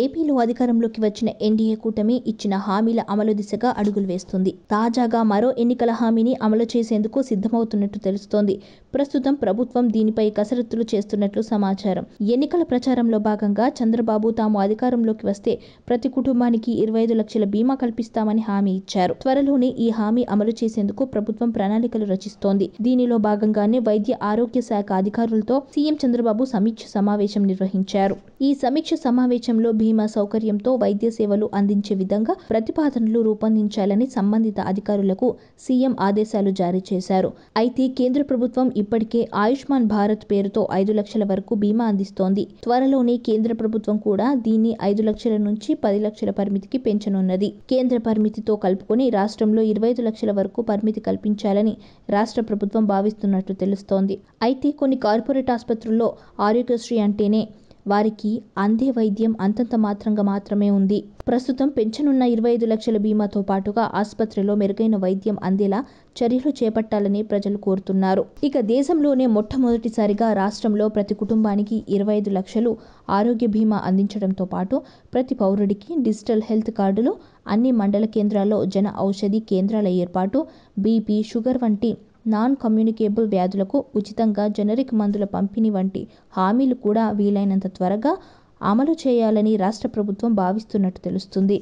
ఏపీలో అధికారంలోకి వచ్చిన ఎన్డీఏ కూటమి ఇచ్చిన హామీల అమలు దిశగా అడుగులు వేస్తుంది. తాజాగా మరో ఎన్నికల హామీని అమలు చేసేందుకు సిద్ధమవుతున్నట్టు తెలుస్తోంది. ప్రస్తుతం ప్రభుత్వం దీనిపై కసరత్తులు చేస్తున్నట్లు సమాచారం. ఎన్నికల ప్రచారంలో భాగంగా చంద్రబాబు తాము అధికారంలోకి వస్తే ప్రతి కుటుంబానికి 25 లక్షల బీమా కల్పిస్తామని హామీ ఇచ్చారు. త్వరలోనే ఈ హామీ అమలు చేసేందుకు ప్రభుత్వం ప్రణాళికలు రచిస్తోంది. దీనిలో భాగంగానే వైద్య ఆరోగ్య శాఖ అధికారులతో సీఎం చంద్రబాబు సమీక్ష సమావేశం నిర్వహించారు. ఈ సమీక్ష సమావేశంలో బీమా సౌకర్యంతో వైద్య సేవలు అందించే విధంగా ప్రతిపాదనలు రూపొందించాలని సంబంధిత అధికారులకు సీఎం ఆదేశాలు జారీ చేశారు. అయితే కేంద్ర ప్రభుత్వం ఇప్పటికే ఆయుష్మాన్ భారత్ పేరుతో 5 లక్షల వరకు బీమా అందిస్తోంది. త్వరలోనే కేంద్ర ప్రభుత్వం కూడా దీన్ని 5 లక్షల నుంచి 10 లక్షల పరిమితికి పెంచనున్నది. కేంద్ర పరిమితితో కలుపుకొని రాష్ట్రంలో 25 లక్షల వరకు పరిమితి కల్పించాలని రాష్ట్ర ప్రభుత్వం భావిస్తున్నట్టు తెలుస్తోంది. అయితే కొన్ని కార్పొరేట్ ఆసుపత్రుల్లో ఆరోగ్యశ్రీ అంటేనే వారికి అందే వైద్యం అంతంత మాత్రంగా మాత్రమే ఉంది. ప్రస్తుతం పెంచనున్న 25 లక్షల బీమాతో పాటుగా ఆసుపత్రిలో మెరుగైన వైద్యం అందేలా చర్యలు చేపట్టాలని ప్రజలు కోరుతున్నారు. ఇక దేశంలోనే మొట్టమొదటిసారిగా రాష్ట్రంలో ప్రతి కుటుంబానికి 25 లక్షలు ఆరోగ్య బీమా అందించడంతో పాటు ప్రతి పౌరుడికి డిజిటల్ హెల్త్ కార్డులు, అన్ని మండల కేంద్రాల్లో జన ఔషధి కేంద్రాల ఏర్పాటు, బీపీ, షుగర్ వంటి నాన్ కమ్యూనికేబుల్ వ్యాధులకు ఉచితంగా జనరిక్ మందుల పంపిణీ వంటి హామీలు కూడా వీలైనంత త్వరగా అమలు చేయాలని రాష్ట్ర ప్రభుత్వం భావిస్తున్నట్టు తెలుస్తుంది.